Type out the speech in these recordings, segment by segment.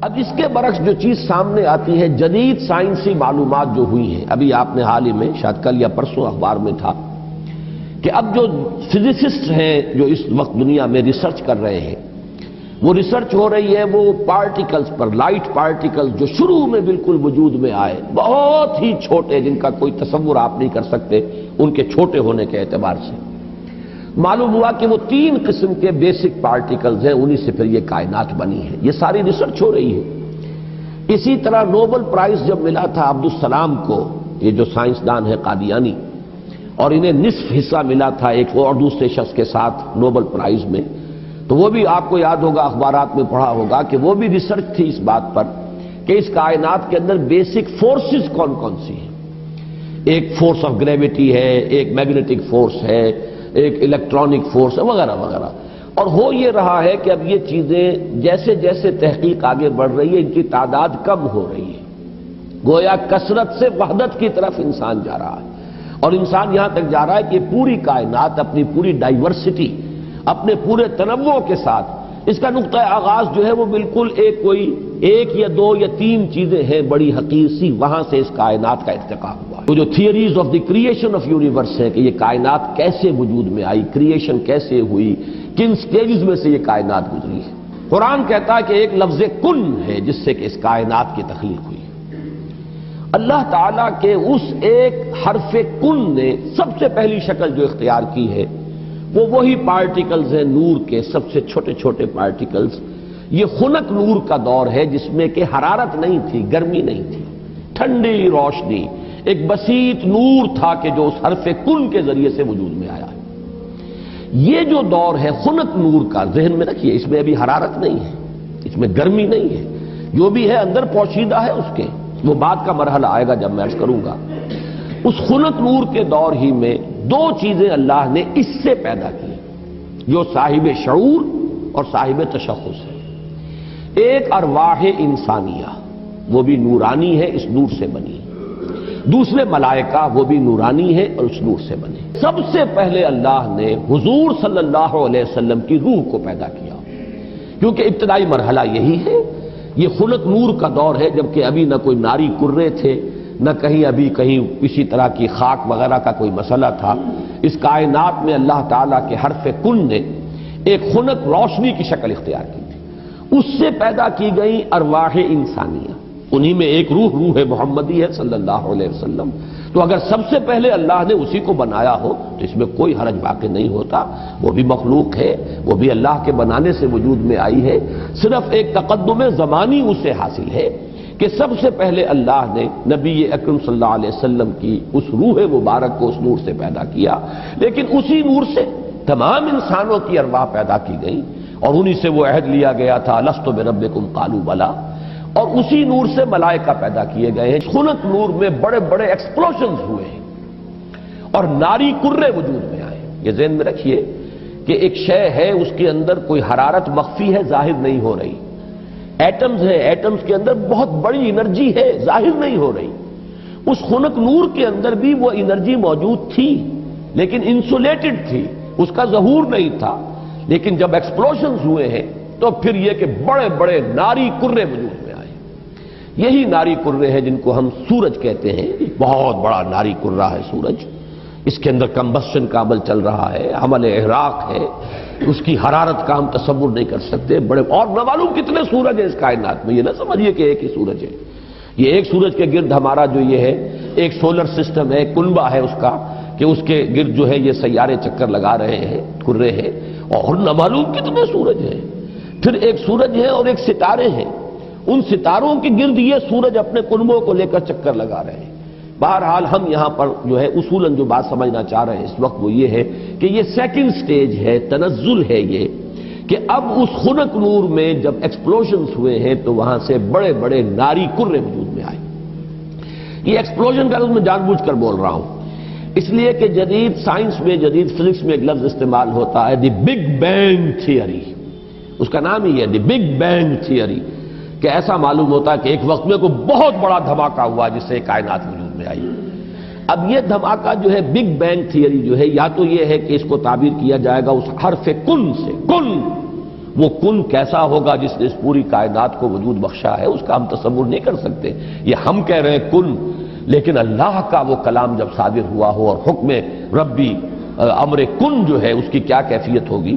اب اس کے برعکس جو چیز سامنے آتی ہے، جدید سائنسی معلومات جو ہوئی ہیں، ابھی آپ نے حال ہی میں شاید کل یا پرسوں اخبار میں تھا کہ اب جو فزسسٹ ہیں جو اس وقت دنیا میں ریسرچ کر رہے ہیں، وہ ریسرچ ہو رہی ہے وہ پارٹیکلز پر، لائٹ پارٹیکلز جو شروع میں بالکل وجود میں آئے، بہت ہی چھوٹے، جن کا کوئی تصور آپ نہیں کر سکتے ان کے چھوٹے ہونے کے اعتبار سے۔ معلوم ہوا کہ وہ 3 قسم کے بیسک پارٹیکلز ہیں، انہی سے پھر یہ کائنات بنی ہے۔ یہ ساری ریسرچ ہو رہی ہے۔ اسی طرح نوبل پرائز جب ملا تھا عبدالسلام کو، یہ جو سائنسدان ہے قادیانی، اور انہیں نصف حصہ ملا تھا ایک اور دوسرے شخص کے ساتھ نوبل پرائز میں، تو وہ بھی آپ کو یاد ہوگا، اخبارات میں پڑھا ہوگا کہ وہ بھی ریسرچ تھی اس بات پر کہ اس کائنات کے اندر بیسک فورسز کون کون سی ہیں۔ ایک فورس آف گریویٹی ہے، ایک میگنیٹک فورس ہے، ایک الیکٹرانک فورس ہے، وغیرہ وغیرہ۔ اور ہو یہ رہا ہے کہ اب یہ چیزیں جیسے جیسے تحقیق آگے بڑھ رہی ہے، ان کی تعداد کم ہو رہی ہے، گویا کثرت سے وحدت کی طرف انسان جا رہا ہے، اور انسان یہاں تک جا رہا ہے کہ پوری کائنات اپنی پوری ڈائیورسٹی، اپنے پورے تنوع کے ساتھ، اس کا نقطہ آغاز جو ہے وہ بالکل ایک یا 2 یا 3 چیزیں ہیں بڑی حقیر سی، وہاں سے اس کائنات کا ارتقاء ہوا۔ وہ جو theories of the creation of universe ہے کہ یہ کائنات کیسے وجود میں آئی، کریشن کیسے ہوئی، کن سٹیجز میں سے یہ کائنات گزری ہے۔ قرآن کہتا ہے کہ ایک لفظ کن ہے جس سے کہ اس کائنات کی تخلیق ہوئی۔ اللہ تعالیٰ کے اس ایک حرف کن نے سب سے پہلی شکل جو اختیار کی ہے وہ وہی پارٹیکلز ہیں نور کے، سب سے چھوٹے چھوٹے پارٹیکلز۔ یہ خنک نور کا دور ہے جس میں کہ حرارت نہیں تھی، گرمی نہیں تھی، ٹھنڈی روشنی، ایک بسیط نور تھا کہ جو اس حرف کن کے ذریعے سے وجود میں آیا۔ یہ جو دور ہے خنک نور کا، ذہن میں رکھیے، اس میں ابھی حرارت نہیں ہے، اس میں گرمی نہیں ہے، جو بھی ہے اندر پوشیدہ ہے اس کے، وہ بعد کا مرحلہ آئے گا جب میں عرض کروں گا۔ اس خنک نور کے دور ہی میں 2 چیزیں اللہ نے اس سے پیدا کی جو صاحب شعور اور صاحب تشخص ہے۔ ایک ارواح انسانیہ، وہ بھی نورانی ہے، اس نور سے بنی۔ دوسرے ملائکہ، وہ بھی نورانی ہے اور اس نور سے بنے۔ سب سے پہلے اللہ نے حضور صلی اللہ علیہ وسلم کی روح کو پیدا کیا، کیونکہ ابتدائی مرحلہ یہی ہے۔ یہ خلق نور کا دور ہے، جبکہ ابھی نہ کوئی ناری کرے تھے، نہ کہیں کسی طرح کی خاک وغیرہ کا کوئی مسئلہ تھا۔ اس کائنات میں اللہ تعالیٰ کے حرف کن نے ایک خنک روشنی کی شکل اختیار کی تھی، اس سے پیدا کی گئی ارواح انسانیہ، انہی میں ایک روح محمدی ہے صلی اللہ علیہ وسلم۔ تو اگر سب سے پہلے اللہ نے اسی کو بنایا ہو تو اس میں کوئی حرج واقع نہیں ہوتا، وہ بھی مخلوق ہے، وہ بھی اللہ کے بنانے سے وجود میں آئی ہے، صرف ایک تقدم زمانی اسے حاصل ہے کہ سب سے پہلے اللہ نے نبی اکرم صلی اللہ علیہ وسلم کی اس روح مبارک کو اس نور سے پیدا کیا، لیکن اسی نور سے تمام انسانوں کی ارواح پیدا کی گئی، اور انہی سے وہ عہد لیا گیا تھا لست بربکم قالوا بلی، اور اسی نور سے ملائکہ پیدا کیے گئے ہیں۔ خنک نور میں بڑے بڑے ایکسپلوژنز ہوئے ہیں اور ناری کرے وجود میں آئے۔ یہ ذہن میں رکھیے کہ ایک شے ہے، اس کے اندر کوئی حرارت مخفی ہے، ظاہر نہیں ہو رہی۔ ایٹمز ہیں، ایٹمز کے اندر بہت بڑی انرجی ہے، ظاہر نہیں ہو رہی۔ اس خنک نور کے اندر بھی وہ انرجی موجود تھی، لیکن انسولیٹڈ تھی، اس کا ظہور نہیں تھا۔ لیکن جب ایکسپلوژنز ہوئے ہیں تو پھر یہ کہ بڑے بڑے ناری کرے وجود میں آئے۔ یہی ناری کرے ہیں جن کو ہم سورج کہتے ہیں، بہت بڑا ناری کرہ ہے سورج، اس کے اندر کمبسشن کا عمل چل رہا ہے، عمل احراق ہے، اس کی حرارت کا ہم تصور نہیں کر سکتے۔ بڑے اور نہ معلوم کتنے سورج ہیں اس کائنات میں، یہ نہ سمجھیے کہ ایک ہی سورج ہے۔ یہ ایک سورج کے گرد ہمارا جو یہ ہے ایک سولر سسٹم ہے، کنبہ ہے اس کا، کہ اس کے گرد جو ہے یہ سیارے چکر لگا رہے ہیں، کرے ہیں، اور نہ معلوم کتنے سورج ہیں۔ پھر ایک سورج ہے اور ایک ستارے ہیں، ان ستاروں کے گرد یہ سورج اپنے کنبوں کو لے کر چکر لگا رہے ہیں۔ بہرحال ہم یہاں پر جو ہے اصولاً جو بات سمجھنا چاہ رہے ہیں اس وقت وہ یہ ہے کہ یہ سیکنڈ سٹیج ہے، تنزل ہے یہ، کہ اب اس خنک نور میں جب ایکسپلوژنز ہوئے ہیں تو وہاں سے بڑے بڑے ناری کرے وجود میں آئے۔ یہ ایکسپلوژن کا میں جان بوجھ کر بول رہا ہوں، اس لیے کہ جدید سائنس میں، جدید فزکس میں ایک لفظ استعمال ہوتا ہے دی بگ بینگ تھیوری، اس کا نام ہی ہے دی بگ بینگ تھیوری، کہ ایسا معلوم ہوتا ہے کہ ایک وقت میں کوئی بہت بڑا دھماکہ ہوا جس سے کائنات وجود میں آئی۔ اب یہ دھماکہ جو ہے بگ بینگ تھیوری جو ہے، یا تو یہ ہے کہ اس کو تعبیر کیا جائے گا اس حرف کن سے، کن، وہ کن کیسا ہوگا جس نے اس پوری کائنات کو وجود بخشا ہے، اس کا ہم تصور نہیں کر سکتے۔ یہ ہم کہہ رہے ہیں کن، لیکن اللہ کا وہ کلام جب صادر ہوا ہو اور حکم ربی امر کن جو ہے اس کی کیا کیفیت ہوگی،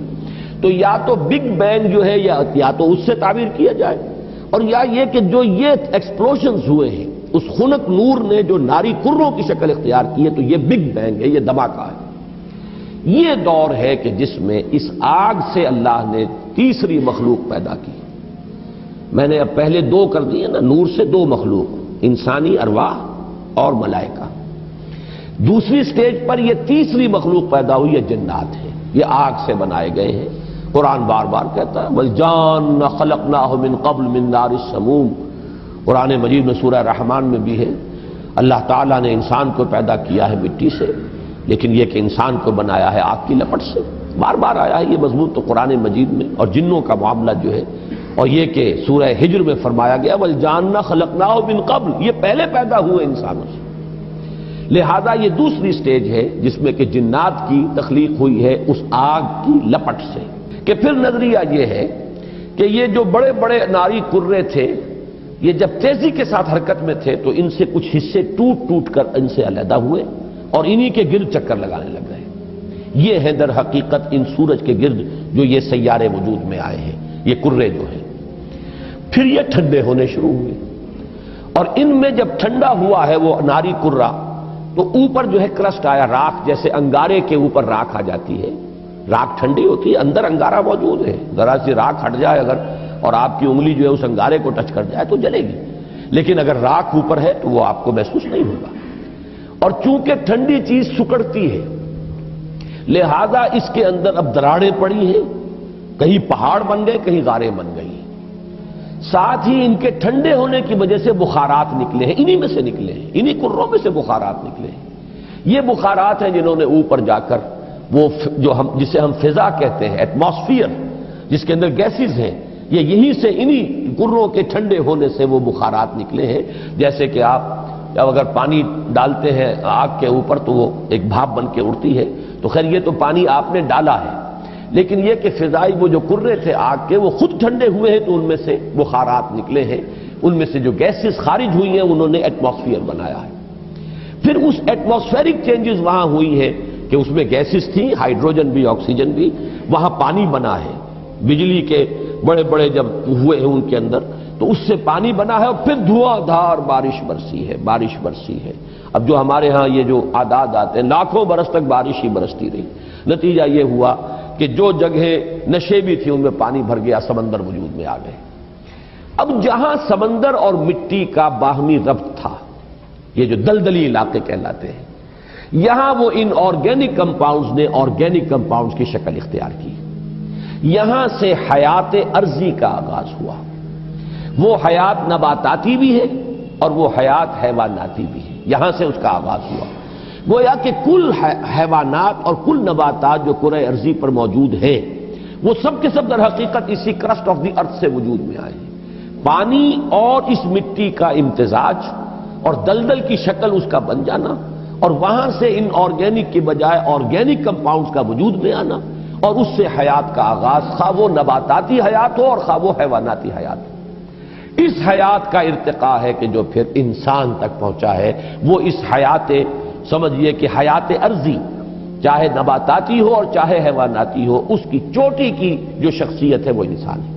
تو یا تو بگ بینگ جو ہے یا تو اس سے تعبیر کیا جائے، اور یا یہ کہ جو یہ ایکسپلوژنز ہوئے ہیں اس خنک نور نے جو ناری کروں کی شکل اختیار کی ہے، تو یہ بگ بینگ ہے، یہ دھماکہ ہے۔ یہ دور ہے کہ جس میں اس آگ سے اللہ نے تیسری مخلوق پیدا کی۔ میں نے اب پہلے دو کر دیے نا، نور سے دو مخلوق، انسانی ارواح اور ملائکہ۔ دوسری سٹیج پر یہ تیسری مخلوق پیدا ہوئی ہے، جنات ہے، یہ آگ سے بنائے گئے ہیں۔ قرآن بار بار کہتا ہے وَالْجَانَّ خَلَقْنَاهُ مِنْ قَبْلُ مِنْ نَارِ السَّمُومِ۔ قرآن مجید میں سورہ رحمان میں بھی ہے، اللہ تعالیٰ نے انسان کو پیدا کیا ہے مٹی سے، لیکن یہ کہ انسان کو بنایا ہے آگ کی لپٹ سے۔ بار بار آیا ہے یہ مضمون تو قرآن مجید میں، اور جنوں کا معاملہ جو ہے، اور یہ کہ سورہ ہجر میں فرمایا گیا وَالْجَانَّ خَلَقْنَاهُ مِنْ قَبْلُ، یہ پہلے پیدا ہوئے انسانوں سے۔ لہذا یہ دوسری سٹیج ہے جس میں کہ جنات کی تخلیق ہوئی ہے اس آگ کی لپٹ سے۔ کہ پھر نظریہ یہ ہے کہ یہ جو بڑے بڑے ناری کرے تھے، یہ جب تیزی کے ساتھ حرکت میں تھے تو ان سے کچھ حصے ٹوٹ ٹوٹ کر ان سے علیحدہ ہوئے اور انہی کے گرد چکر لگانے لگ گئے۔ یہ ہے در حقیقت ان سورج کے گرد جو یہ سیارے وجود میں آئے ہیں، یہ کرے جو ہیں۔ پھر یہ ٹھنڈے ہونے شروع ہوئے، اور ان میں جب ٹھنڈا ہوا ہے وہ ناری کرہ، تو اوپر جو ہے کرسٹ آیا، راکھ، جیسے انگارے کے اوپر راکھ آ جاتی ہے، راکھ ٹھنڈی ہوتی ہے، اندر انگارہ موجود ہے، ذرا سی راکھ ہٹ جائے اگر اور آپ کی انگلی جو ہے اس انگارے کو ٹچ کر جائے تو جلے گی، لیکن اگر راکھ اوپر ہے تو وہ آپ کو محسوس نہیں ہوگا۔ اور چونکہ ٹھنڈی چیز سکڑتی ہے، لہذا اس کے اندر اب دراڑیں پڑی ہیں، کہیں پہاڑ بن گئے، کہیں غاریں بن گئی، ساتھ ہی ان کے ٹھنڈے ہونے کی وجہ سے بخارات نکلے ہیں، انہی میں سے نکلے ہیں، انہی کروں میں سے بخارات نکلے ہیں۔ یہ بخارات ہیں جنہوں نے اوپر جا کر وہ جو جسے ہم فضا کہتے ہیں، ایٹماسفیئر، جس کے اندر گیسز ہیں، یہ یہیں سے انہی کروں کے ٹھنڈے ہونے سے وہ بخارات نکلے ہیں۔ جیسے کہ آپ جب اگر پانی ڈالتے ہیں آگ کے اوپر تو وہ ایک بھاپ بن کے اڑتی ہے، تو خیر یہ تو پانی آپ نے ڈالا ہے، لیکن یہ کہ فضائی وہ جو کرے تھے آگ کے وہ خود ٹھنڈے ہوئے ہیں تو ان میں سے بخارات نکلے ہیں، ان میں سے جو گیسز خارج ہوئی ہیں انہوں نے ایٹماسفیئر بنایا ہے۔ پھر اس ایٹماسفیرک چینجز وہاں ہوئی ہے کہ اس میں گیسز تھیں، ہائیڈروجن بھی، آکسیجن بھی، وہاں پانی بنا ہے، بجلی کے بڑے بڑے جب ہوئے ہیں ان کے اندر تو اس سے پانی بنا ہے، اور پھر دھواں دھار بارش برسی ہے، بارش برسی ہے۔ اب جو ہمارے ہاں یہ جو اعداد آتے ہیں، لاکھوں برس تک بارش ہی برستی رہی، نتیجہ یہ ہوا کہ جو جگہیں نشیبی تھی ان میں پانی بھر گیا، سمندر وجود میں آ گئے۔ اب جہاں سمندر اور مٹی کا باہمی ربط تھا، یہ جو دلدلی علاقے کہلاتے ہیں، یہاں وہ ان آرگینک کمپاؤنڈز نے آرگینک کمپاؤنڈز کی شکل اختیار کی، یہاں سے حیات ارضی کا آغاز ہوا۔ وہ حیات نباتاتی بھی ہے اور وہ حیات حیواناتی بھی ہے، یہاں سے اس کا آغاز ہوا۔ گویا کہ کل حیوانات اور کل نباتات جو کرۂ ارضی پر موجود ہیں وہ سب کے سب در حقیقت اسی کرسٹ آف دی ارتھ سے وجود میں آئے ہیں۔ پانی اور اس مٹی کا امتزاج اور دلدل کی شکل اس کا بن جانا، اور وہاں سے ان آرگینک کی بجائے آرگینک کمپاؤنڈز کا وجود میں آنا، اور اس سے حیات کا آغاز، خواہ وہ نباتاتی حیات ہو اور خواہ وہ حیواناتی حیات ہو۔ اس حیات کا ارتقاء ہے کہ جو پھر انسان تک پہنچا ہے، وہ اس حیات، سمجھیے کہ حیات ارضی، چاہے نباتاتی ہو اور چاہے حیواناتی ہو، اس کی چوٹی کی جو شخصیت ہے وہ انسان ہے۔